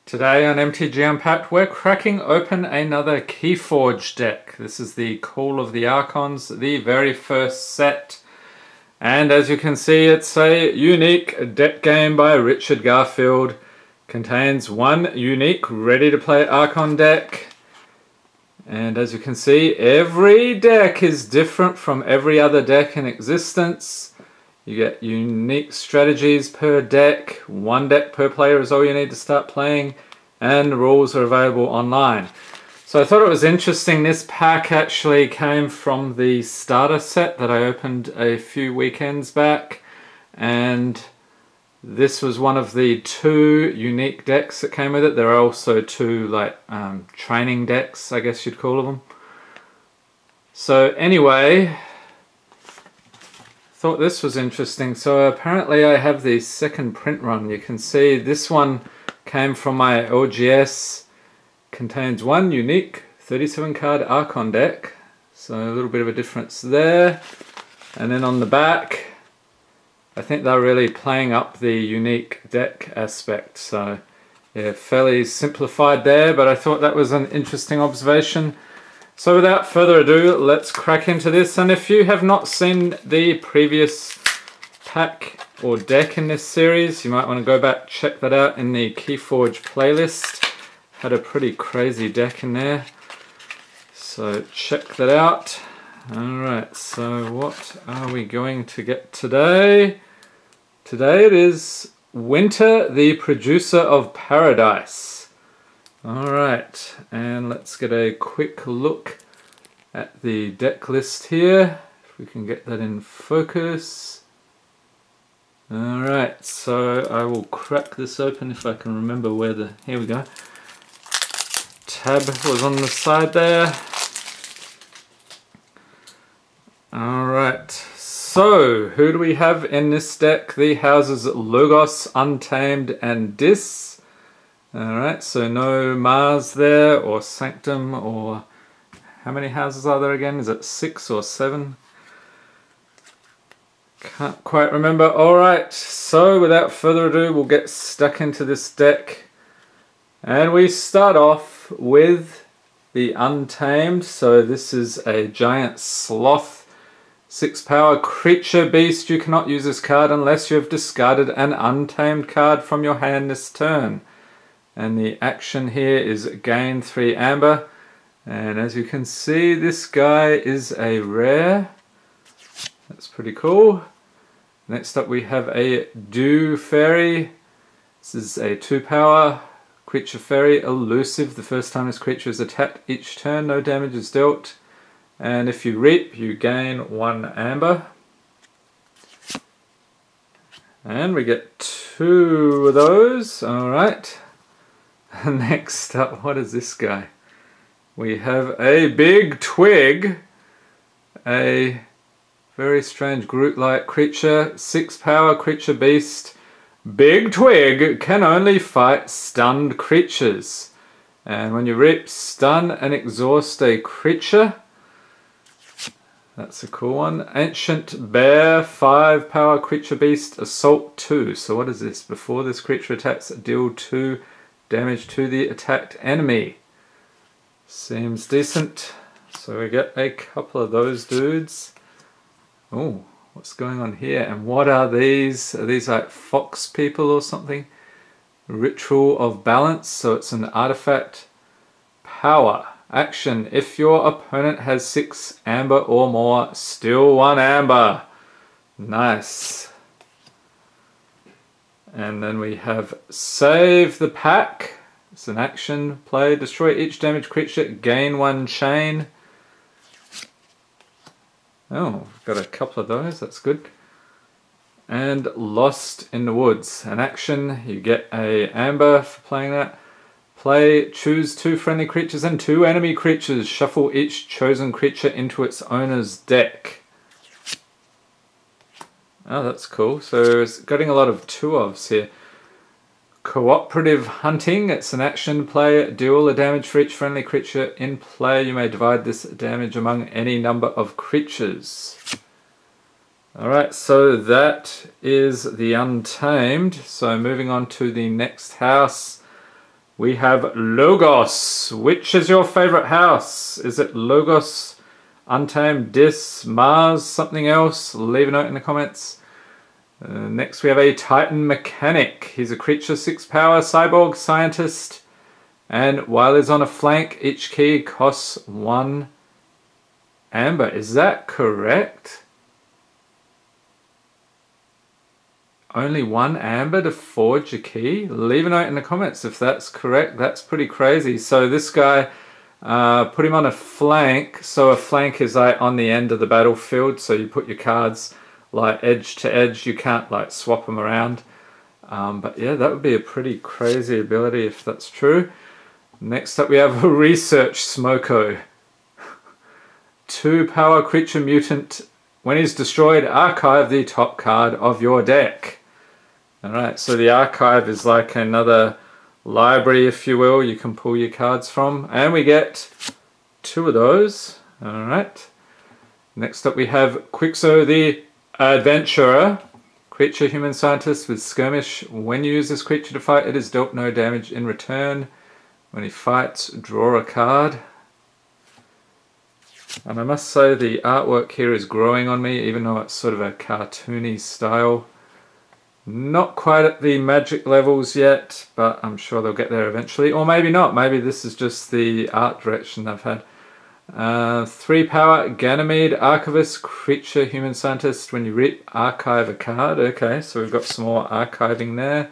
Today on MTG Unpacked, we're cracking open another KeyForge deck. This is the Call of the Archons, the very first set. And as you can see, it's a unique deck game by Richard Garfield. Contains one unique, ready-to-play Archon deck. And as you can see, every deck is different from every other deck in existence. You get unique strategies per deck, one deck per player is all you need to start playing, and the rules are available online. So I thought it was interesting, this pack actually came from the starter set that I opened a few weekends back, and this was one of the two unique decks that came with it. There are also two training decks, I guess you'd call them. So anyway, thought this was interesting. So apparently I have the second print run. You can see this one came from my LGS. Contains one unique 37 card Archon deck. So a little bit of a difference there. And then on the back, I think they're really playing up the unique deck aspect. So yeah, fairly simplified there, but I thought that was an interesting observation. So without further ado, let's crack into this. And if you have not seen the previous pack or deck in this series, you might want to go back, check that out in the KeyForge playlist. Had a pretty crazy deck in there. So check that out. Alright, so what are we going to get today? Today it is Winter, the Producer of Paradise. Alright, and let's get a quick look at the deck list here, if we can get that in focus. Alright, so I will crack this open if I can remember where the... here we go. Tab was on the side there. Alright, so who do we have in this deck? The houses Logos, Untamed and Dis. Alright, so no Mars there, or Sanctum, or how many houses are there again? Is it 6 or 7? Can't quite remember. Alright, so without further ado, we'll get stuck into this deck. And we start off with the Untamed. So this is a giant sloth, 6 power creature beast. You cannot use this card unless you have discarded an Untamed card from your hand this turn. And the action here is gain 3 amber. And as you can see, this guy is a rare. That's pretty cool. Next up we have a Dew Fairy. This is a 2 power creature fairy, elusive. The first time this creature is attacked each turn, no damage is dealt. And if you reap, you gain 1 amber. And we get 2 of those. Alright. Next up, what is this guy? We have a big twig, a very strange Groot-like creature, 6 power creature beast. Big twig can only fight stunned creatures. And when you reap, stun and exhaust a creature. That's a cool one. Ancient Bear, 5 power creature beast, assault 2. So what is this? Before this creature attacks, deal 2 damage to the attacked enemy. Seems decent. So we get a couple of those dudes. Oh, what's going on here? And what are these? Are these like fox people or something? Ritual of Balance. So it's an artifact. Power. Action. If your opponent has 6 amber or more, steal 1 amber. Nice. And then we have Save the Pack. It's an action play. Destroy each damaged creature. Gain 1 chain. Oh, we've got a couple of those. That's good. And Lost in the Woods. An action. You get a amber for playing that. Play. Choose 2 friendly creatures and 2 enemy creatures. Shuffle each chosen creature into its owner's deck. Oh, that's cool. So it's getting a lot of 2-ofs here. Cooperative Hunting. It's an action play. Deal a damage for each friendly creature in play. You may divide this damage among any number of creatures. Alright, so that is the Untamed. So moving on to the next house. we have Logos. Which is your favorite house? Is it Logos, Untamed, Dis, Mars, something else? Leave a note in the comments. Next we have a Titan Mechanic. He's a creature, 6 power, cyborg, scientist. And while he's on a flank, each key costs 1 amber. Is that correct? Only 1 amber to forge a key? Leave a note in the comments if that's correct. That's pretty crazy. So this guy, put him on a flank. So a flank is like on the end of the battlefield. So you put your cards like edge to edge. You can't like swap them around. But yeah, that would be a pretty crazy ability if that's true. Next up we have a Research Smoko. 2 power creature mutant. When he's destroyed, archive the top card of your deck. Alright, so the archive is like another library, if you will, you can pull your cards from. And we get 2 of those. Alright. Next up we have Quixo the Adventurer. Creature, human scientist with skirmish. When you use this creature to fight, it is dealt no damage in return. When he fights, draw a card. And I must say the artwork here is growing on me, even though it's sort of a cartoony style. Not quite at the magic levels yet, but I'm sure they'll get there eventually. Or maybe not, maybe this is just the art direction I've had. 3 power, Ganymede, Archivist, creature, human scientist. When you reap, archive a card. Okay, so we've got some more archiving there.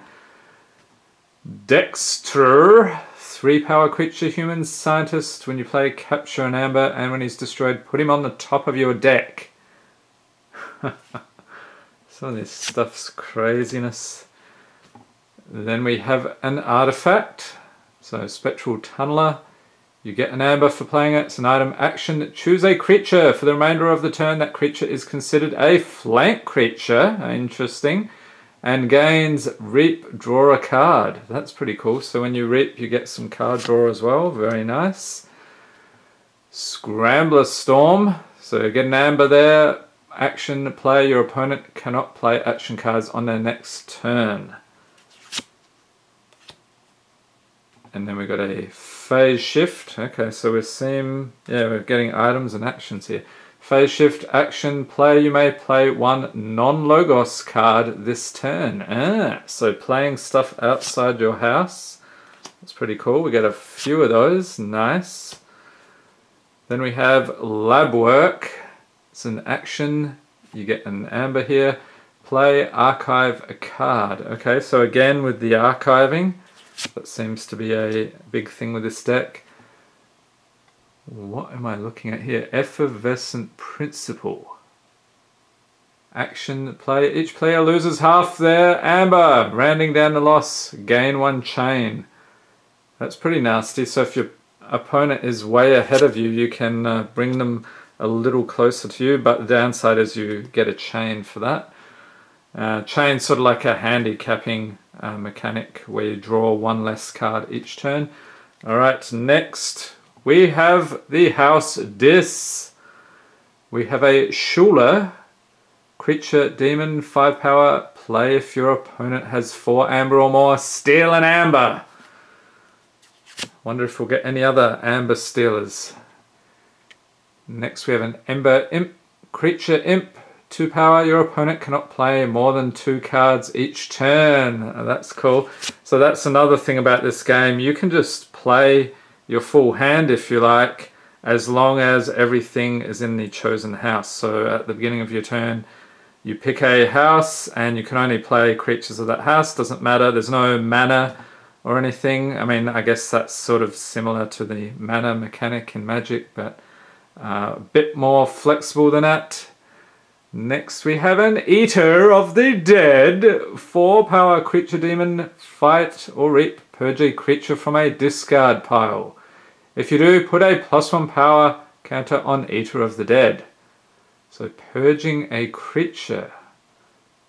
Dexter. 3 power creature, human scientist. When you play, capture an amber, and when he's destroyed, put him on the top of your deck. Some of this stuff's craziness. Then we have an artifact. So Spectral Tunneler. You get an amber for playing it. It's an item action. Choose a creature. For the remainder of the turn, that creature is considered a flank creature. Interesting. And gains reap, draw a card. That's pretty cool. So when you reap, you get some card draw as well. Very nice. Scrambler Storm. So get an amber there. Action, play. Your opponent cannot play action cards on their next turn. And then we got a phase shift. Okay, so we're seeing, yeah, we're getting items and actions here. Phase shift, action, play. You may play 1 non-logos card this turn. So playing stuff outside your house. That's pretty cool. We get a few of those. Nice. Then we have lab work. It's an action. You get an amber here. Play, archive a card. Okay, so again with the archiving, that seems to be a big thing with this deck. What am I looking at here? Effervescent Principle. Action, play. Each player loses half their amber. Rounding down the loss, gain 1 chain. That's pretty nasty. So if your opponent is way ahead of you, you can bring them a little closer to you. But the downside is you get a chain for that. Chain's sort of like a handicapping mechanic where you draw 1 less card each turn. Alright, next we have the House Dis. We have a Schuler, creature, demon, 5 power. Play if your opponent has 4 amber or more. Steal an amber. Wonder if we'll get any other amber stealers. Next we have an Ember Imp, creature, imp, 2 power. Your opponent cannot play more than 2 cards each turn. Oh, that's cool. So that's another thing about this game. You can just play your full hand if you like, as long as everything is in the chosen house. So at the beginning of your turn, you pick a house and you can only play creatures of that house. Doesn't matter, there's no mana or anything. I mean, I guess that's sort of similar to the mana mechanic in Magic, but a bit more flexible than that. Next we have an Eater of the Dead. 4 power creature, demon, fight or reap. Purge a creature from a discard pile. If you do, put a +1 power counter on Eater of the Dead. So purging a creature.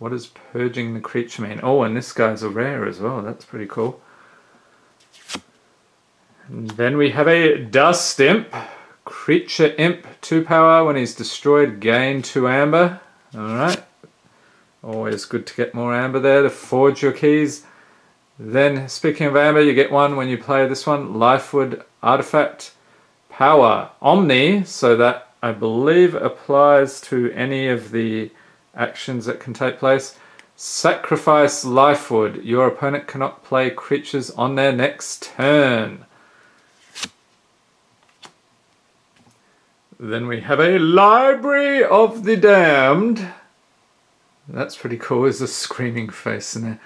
What does purging the creature mean? Oh, and this guy's a rare as well. That's pretty cool. And then we have a Dust Imp. Creature Imp, 2 power. When he's destroyed, gain 2 amber. Alright. Always good to get more amber there to forge your keys. Then, speaking of amber, you get one when you play this one, Lifewood Artifact Power Omni, so that I believe applies to any of the actions that can take place. Sacrifice Lifewood. Your opponent cannot play creatures on their next turn. Then we have a Library of the Damned. That's pretty cool. There's a screaming face in there.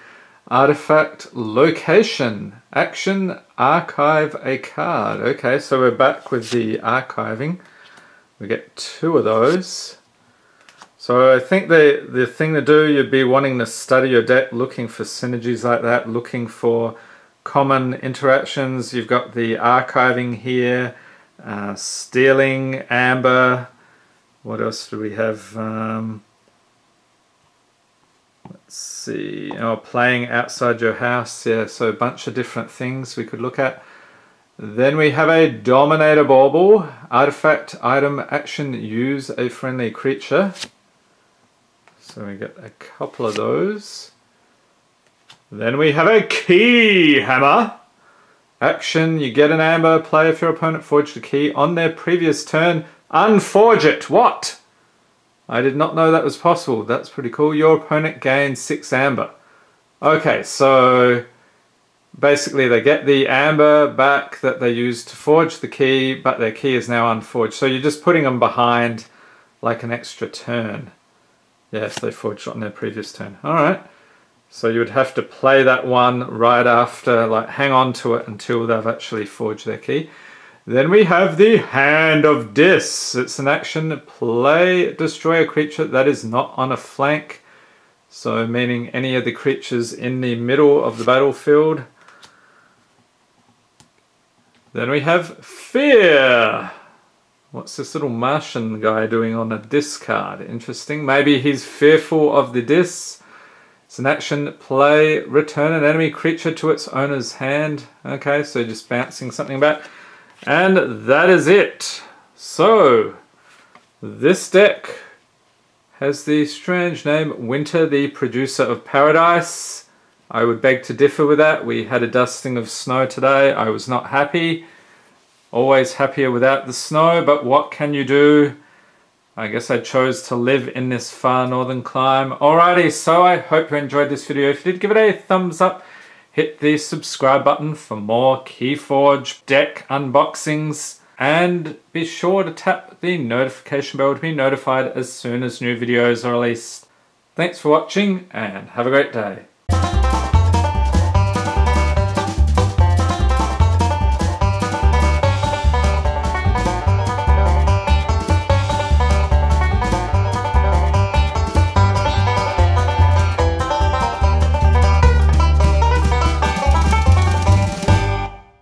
Artifact Location. Action, archive a card. Okay, so we're back with the archiving. We get 2 of those. So I think the thing to do, you'd be wanting to study your deck, looking for synergies like that, looking for common interactions. You've got the archiving here, stealing, amber. What else do we have? Let's see, oh, playing outside your house, yeah, so a bunch of different things we could look at. Then we have a Dominator Bauble, artifact, item, action, use a friendly creature. So we get a couple of those. Then we have a Key Hammer. Action, you get an amber, play if your opponent forged a key on their previous turn, unforge it. What? I did not know that was possible. That's pretty cool. Your opponent gains 6 amber. Okay, so basically they get the amber back that they used to forge the key, but their key is now unforged. So you're just putting them behind like an extra turn. Yes, they forged on their previous turn. Alright. So you would have to play that one right after, like hang on to it until they've actually forged their key. Then we have the Hand of Dis. It's an action, play, destroy a creature that is not on a flank. So meaning any of the creatures in the middle of the battlefield. Then we have Fear. What's this little Martian guy doing on a discard? Interesting. Maybe he's fearful of the Dis. It's an action, play, return an enemy creature to its owner's hand. Okay, so just bouncing something back. And that is it. So, this deck has the strange name Winter, the Producer of Paradise. I would beg to differ with that. We had a dusting of snow today. I was not happy. Always happier without the snow, but what can you do? I guess I chose to live in this far northern clime. Alrighty, so I hope you enjoyed this video. If you did, give it a thumbs up. Hit the subscribe button for more KeyForge deck unboxings. And be sure to tap the notification bell to be notified as soon as new videos are released. Thanks for watching and have a great day.